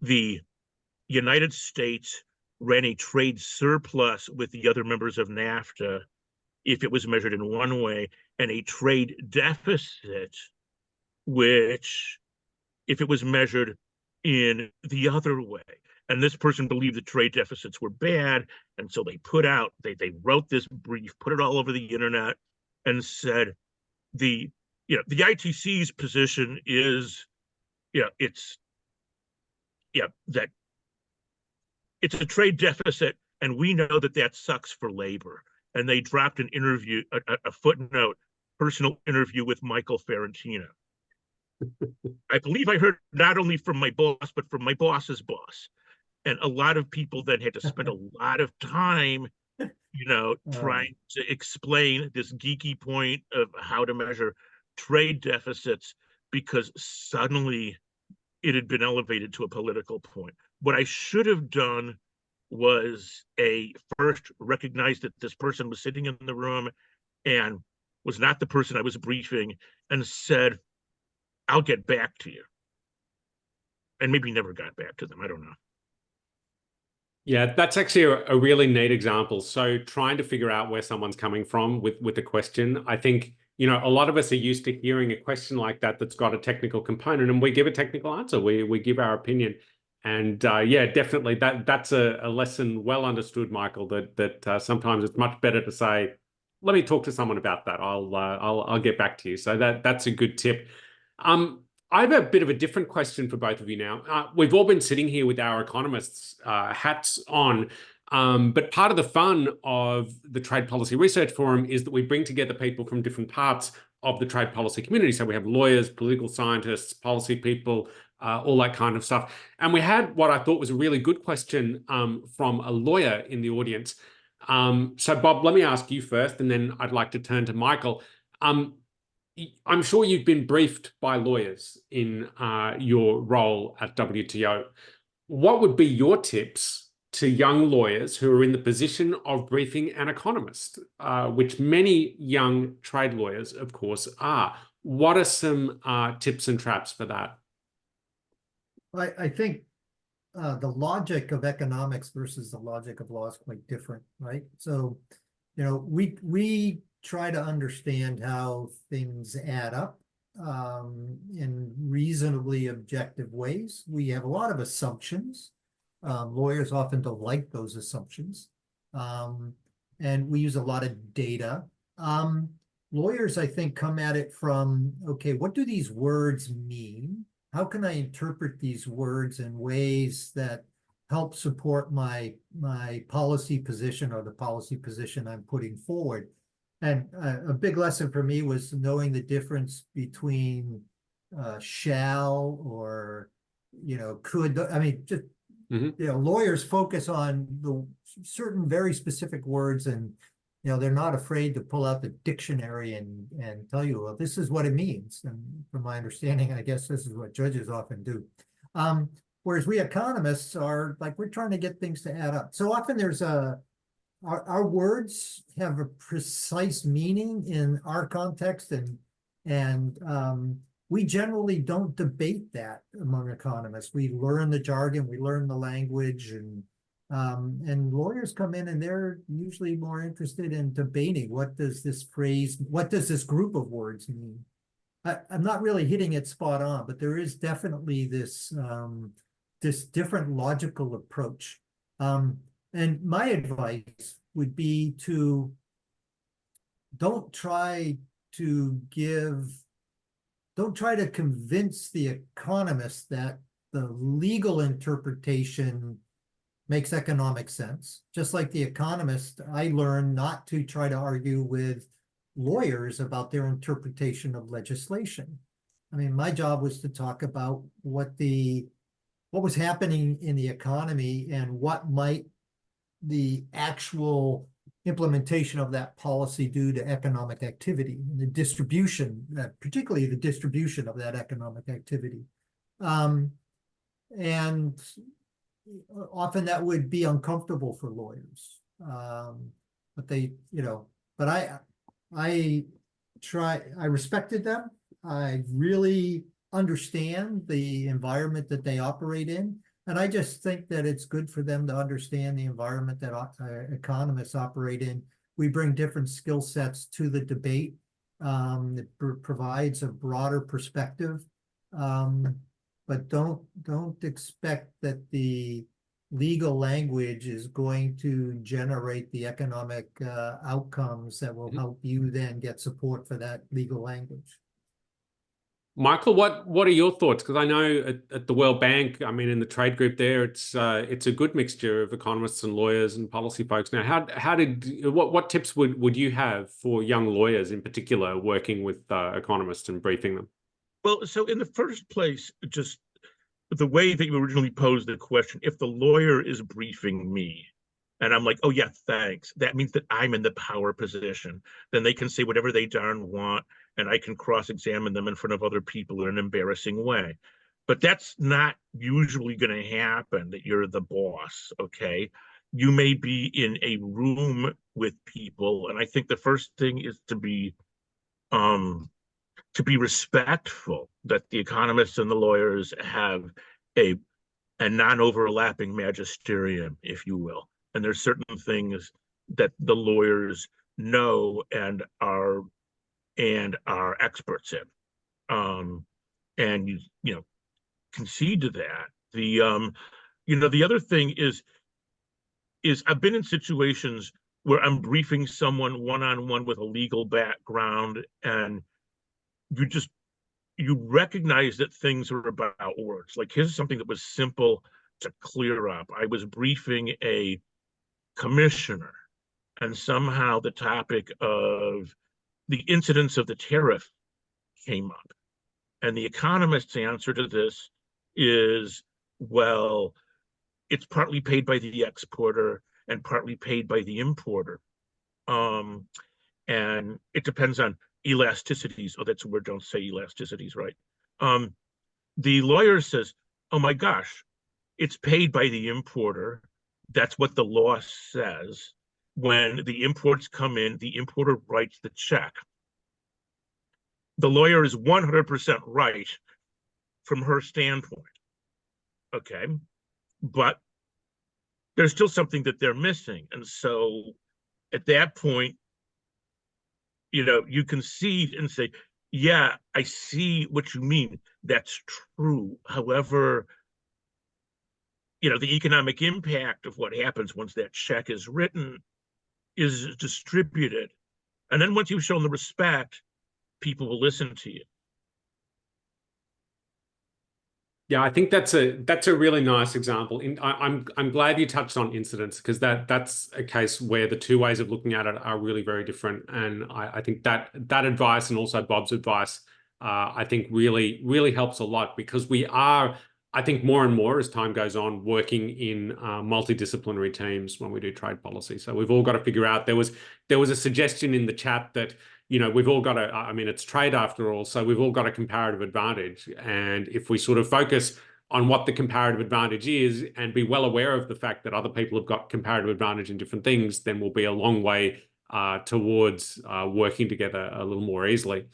the United States ran a trade surplus with the other members of NAFTA if it was measured in one way, and a trade deficit, which if it was measured in the other way. And this person believed the trade deficits were bad, and so they wrote this brief, put it all over the internet, and said the ITC's position is that it's a trade deficit, and we know that sucks for labor. And they dropped an interview, a footnote, personal interview with Michael Ferrantino. I believe I heard not only from my boss, but from my boss's boss. And a lot of people then had to spend a lot of time, trying to explain this geeky point of how to measure trade deficits, because suddenly it had been elevated to a political point. What I should have done was first recognize that this person was sitting in the room and was not the person I was briefing, and said, I'll get back to you. And maybe never got back to them. I don't know. Yeah, that's actually a really neat example. So trying to figure out where someone's coming from with the question, I think you know, a lot of us are used to hearing a question like that that's got a technical component, and we give a technical answer. We give our opinion. And yeah, definitely that's a lesson well understood, Michael, that sometimes it's much better to say, let me talk to someone about that. I'll get back to you. So that's a good tip. I have a bit of a different question for both of you now. We've all been sitting here with our economists' hats on, but part of the fun of the Trade Policy Research Forum is that we bring together people from different parts of the trade policy community. So we have lawyers, political scientists, policy people, all that kind of stuff. And we had what I thought was a really good question from a lawyer in the audience. So Bob, let me ask you first, and then I'd like to turn to Michael. I'm sure you've been briefed by lawyers in your role at WTO. What would be your tips to young lawyers who are in the position of briefing an economist, which many young trade lawyers, of course, are? What are some tips and traps for that? I think the logic of economics versus the logic of law is quite different, right? So, you know, we try to understand how things add up in reasonably objective ways. We have a lot of assumptions. Lawyers often don't like those assumptions. And we use a lot of data. Lawyers, I think, come at it from, okay, what do these words mean? How can I interpret these words in ways that help support my policy position or the policy position I'm putting forward? And a big lesson for me was knowing the difference between shall or, you know, could. I mean, just, you know, lawyers focus on the certain very specific words, and, you know, they're not afraid to pull out the dictionary and tell you, well, this is what it means. And from my understanding, I guess this is what judges often do. Whereas we economists are like, we're trying to get things to add up. So often there's our words have a precise meaning in our context, and we generally don't debate that among economists. We learn the jargon, we learn the language, and lawyers come in and they're usually more interested in debating, what does this phrase, what does this group of words mean? I'm not really hitting it spot on, but there is definitely this this different logical approach. And my advice would be to don't try to convince the economist that the legal interpretation makes economic sense. Just like the economist, I learned not to try to argue with lawyers about their interpretation of legislation. I mean, my job was to talk about what was happening in the economy and what might the actual implementation of that policy due to economic activity and the distribution, particularly the distribution of that economic activity. And often that would be uncomfortable for lawyers. But they, you know, but I respected them. I really understand the environment that they operate in. And I just think that it's good for them to understand the environment that economists operate in. We bring different skill sets to the debate. It provides a broader perspective. But don't expect that the legal language is going to generate the economic outcomes that will help you then get support for that legal language. Michael, what are your thoughts? Because I know at the World Bank, I mean, in the trade group there, it's a good mixture of economists and lawyers and policy folks. Now, what tips would you have for young lawyers in particular working with economists and briefing them? Well, so in the first place, just the way that you originally posed the question, if the lawyer is briefing me and I'm like, oh yeah, thanks, that means that I'm in the power position. Then they can say whatever they darn want, and I can cross-examine them in front of other people in an embarrassing way. But that's not usually going to happen, that you're the boss, okay? You may be in a room with people, and I think the first thing is to be respectful that the economists and the lawyers have a non-overlapping magisterium, if you will. And there's certain things that the lawyers know and are and are experts in. And you know, concede to that. The other thing is I've been in situations where I'm briefing someone one-on-one with a legal background, and you recognize that things are about words. Like, here's something that was simple to clear up. I was briefing a commissioner, and somehow the topic of the incidence of the tariff came up. And the economist's answer to this is, well, it's partly paid by the exporter and partly paid by the importer. And it depends on elasticities. Oh, that's a word, don't say elasticities, right? The lawyer says, oh my gosh, it's paid by the importer. That's what the law says. When the imports come in, the importer writes the check. The lawyer is 100% right from her standpoint. Okay. But there's still something that they're missing. And so at that point, you concede and say, yeah, I see what you mean. That's true. However, the economic impact of what happens once that check is written is distributed. And then once you've shown the respect, people will listen to you. Yeah, I think that's a really nice example. I'm glad you touched on incidents, because that's a case where the two ways of looking at it are really very different. And I think that advice, and also Bob's advice, I think really helps a lot, because we are, I think, more and more as time goes on, working in multidisciplinary teams when we do trade policy. So we've all got to figure out. There was a suggestion in the chat that, we've all got I mean, it's trade after all, so we've all got a comparative advantage. And if we sort of focus on what the comparative advantage is and be well aware of the fact that other people have got comparative advantage in different things, then we'll be a long way towards working together a little more easily.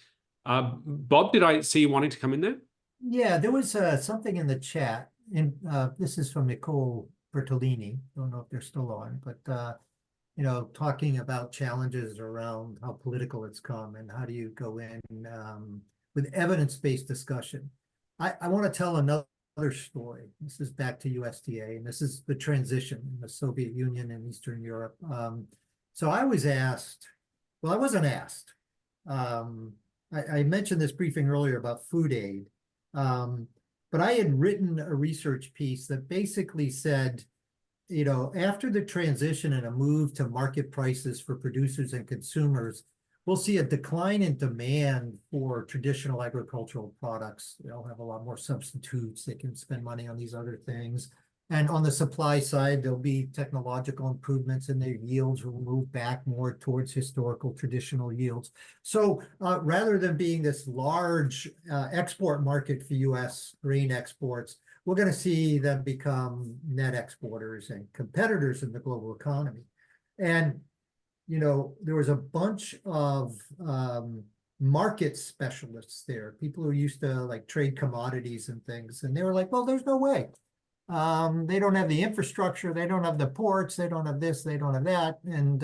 Bob, did I see you wanting to come in there? Yeah, there was something in the chat, and this is from Nicole Bertolini. Don't know if they're still on, but talking about challenges around how political it's come and how do you go in with evidence-based discussion. I want to tell another story. This is back to USDA, and this is the transition in the Soviet Union and Eastern Europe. So I was asked, well, I wasn't asked. I mentioned this briefing earlier about food aid, but I had written a research piece that basically said, after the transition and a move to market prices for producers and consumers, we'll see a decline in demand for traditional agricultural products. They'll have a lot more substitutes. They can spend money on these other things. And on the supply side, there'll be technological improvements, and their yields will move back more towards historical traditional yields. So rather than being this large export market for U.S. grain exports, we're going to see them become net exporters and competitors in the global economy. And, there was a bunch of market specialists there, people who used to like trade commodities and things. And they were like, well, there's no way. They don't have the infrastructure. They don't have the ports. They don't have this. They don't have that. And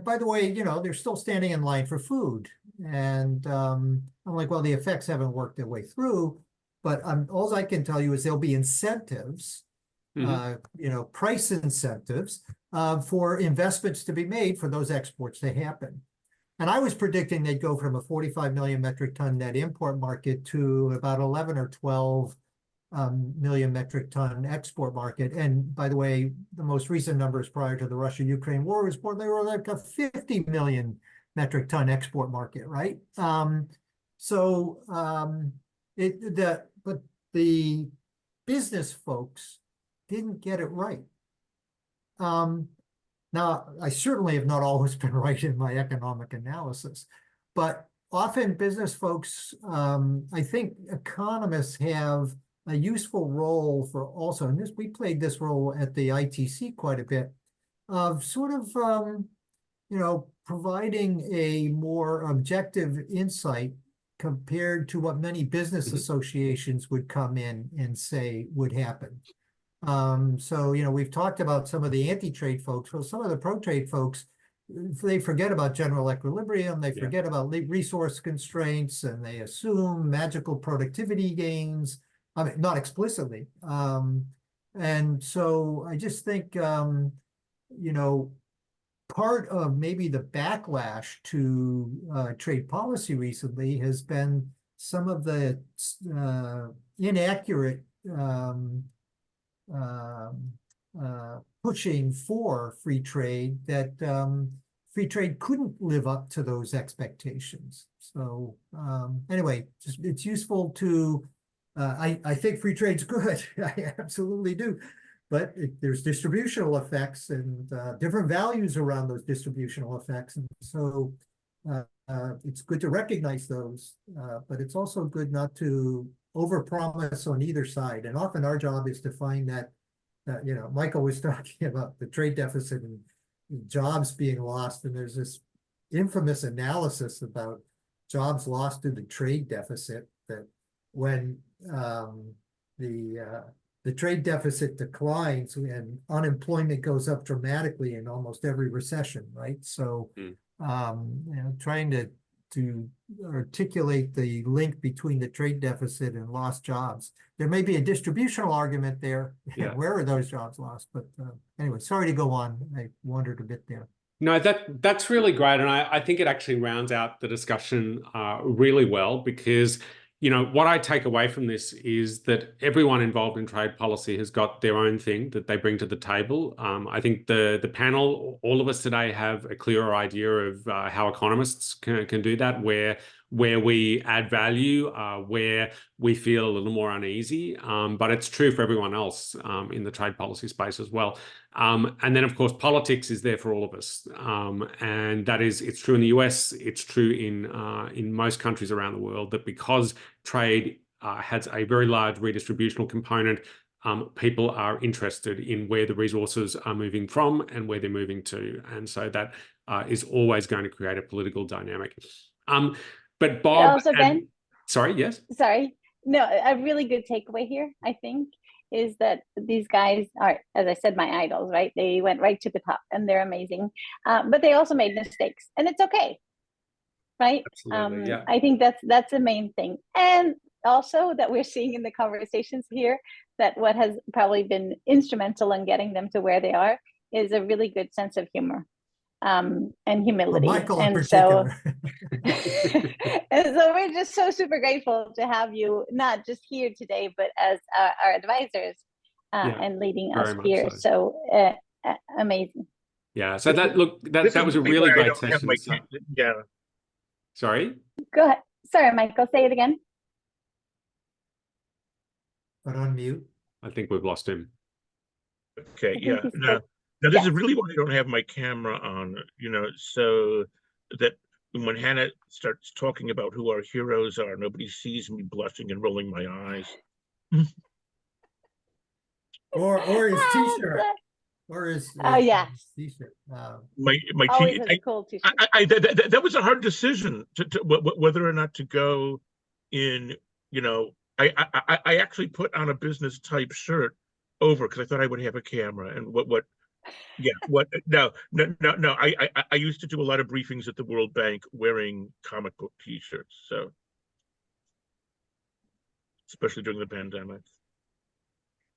by the way, they're still standing in line for food. And I'm like, well, the effects haven't worked their way through. But all I can tell you is there'll be incentives, price incentives for investments to be made for those exports to happen. And I was predicting they'd go from a 45 million metric ton net import market to about 11 or 12 million metric ton export market. And by the way, the most recent numbers prior to the Russia-Ukraine war was they were like a 50 million metric ton export market, right? But the business folks didn't get it right. Now, I certainly have not always been right in my economic analysis, but often business folks, I think economists have a useful role for also, and we played this role at the ITC quite a bit, of sort of, providing a more objective insight compared to what many business associations would come in and say would happen. So, we've talked about some of the anti-trade folks. Well, some of the pro-trade folks they forget about general equilibrium, they Yeah. forget about resource constraints, and they assume magical productivity gains. I mean, not explicitly. And so I just think, you know, part of maybe the backlash to trade policy recently has been some of the inaccurate pushing for free trade that free trade couldn't live up to those expectations. So anyway, just it's useful to, I think free trade's good. I absolutely do. But there's distributional effects and different values around those distributional effects. And so it's good to recognize those, but it's also good not to overpromise on either side. And often our job is to find that, you know, Michael was talking about the trade deficit and jobs being lost. And there's this infamous analysis about jobs lost due to trade deficit, that when the trade deficit declines and unemployment goes up dramatically in almost every recession, right? So, you know, trying to articulate the link between the trade deficit and lost jobs. There may be a distributional argument there. Yeah. Where are those jobs lost? But anyway, sorry to go on. I wandered a bit there. No, that's really great. And I think it actually rounds out the discussion really well, because, you know, what I take away from this is that everyone involved in trade policy has got their own thing that they bring to the table. I think the panel, all of us today, have a clearer idea of how economists can do that, where we add value, where we feel a little more uneasy. But it's true for everyone else in the trade policy space as well. And then, of course, politics is there for all of us. And that is, it's true in the US, it's true in most countries around the world, that because trade has a very large redistributional component, people are interested in where the resources are moving from and where they're moving to. And so that is always going to create a political dynamic. But Bob, also, Ben, sorry, yes? Sorry. No, a really good takeaway here, I think, is that these guys are, as I said, my idols, right? They went right to the top and they're amazing. But they also made mistakes, and it's okay, right? Absolutely, yeah. I think that's the main thing. And also that we're seeing in the conversations here that what has probably been instrumental in getting them to where they are is a really good sense of humor. And humility. Michael in and so, particular. and so we're just so super grateful to have you, not just here today, but as our advisors and leading us here. So amazing. Yeah. So that was a really great session. Yeah. Sorry? Go ahead. Sorry, Michael, say it again. But on mute. I think we've lost him. Okay, yeah. Now this is really why I don't have my camera on, you know, so that when Hannah starts talking about who our heroes are, nobody sees me blushing and rolling my eyes. or his t-shirt. Or his t-shirt. My always a cool t-shirt. that was a hard decision to whether or not to go in, you know, I actually put on a business type shirt over because I thought I would have a camera. And no, I used to do a lot of briefings at the World Bank wearing comic book t-shirts, so especially during the pandemic.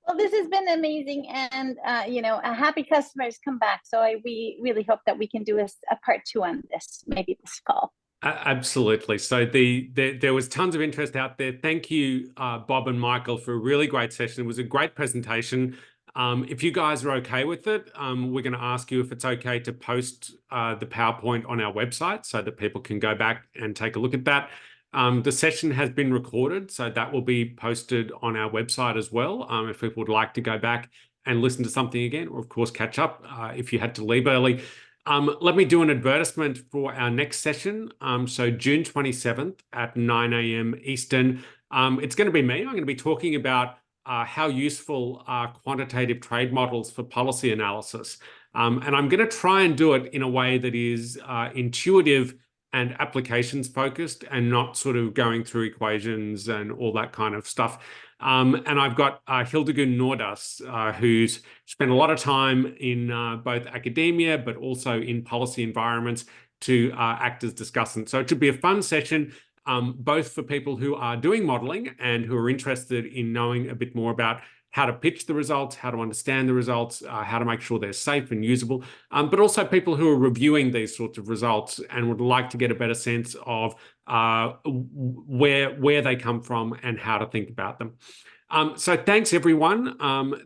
Well, this has been amazing, and you know, happy customers come back. So we really hope that we can do a part 2 on this, maybe this fall. Absolutely. So there was tons of interest out there. Thank you, Bob and Michael, for a really great session. It was a great presentation. If you guys are okay with it, we're going to ask you if it's okay to post the PowerPoint on our website so that people can go back and take a look at that. The session has been recorded, so that will be posted on our website as well. If people would like to go back and listen to something again, or of course catch up if you had to leave early. Let me do an advertisement for our next session. So June 27th at 9 a.m. Eastern. It's going to be me. I'm going to be talking about how useful are quantitative trade models for policy analysis. And I'm going to try and do it in a way that is intuitive and applications focused and not sort of going through equations and all that kind of stuff. And I've got Hildegunn Nordas, who's spent a lot of time in both academia, but also in policy environments to act as discussant. So it should be a fun session, both for people who are doing modeling and who are interested in knowing a bit more about how to pitch the results, how to understand the results, how to make sure they're safe and usable, but also people who are reviewing these sorts of results and would like to get a better sense of where they come from and how to think about them. So thanks, everyone.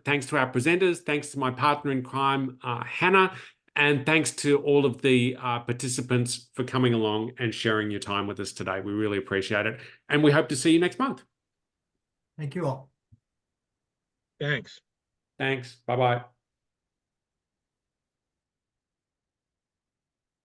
Thanks to our presenters. Thanks to my partner in crime, Hannah. And thanks to all of the participants for coming along and sharing your time with us today. We really appreciate it. And we hope to see you next month. Thank you all. Thanks. Thanks. Bye-bye.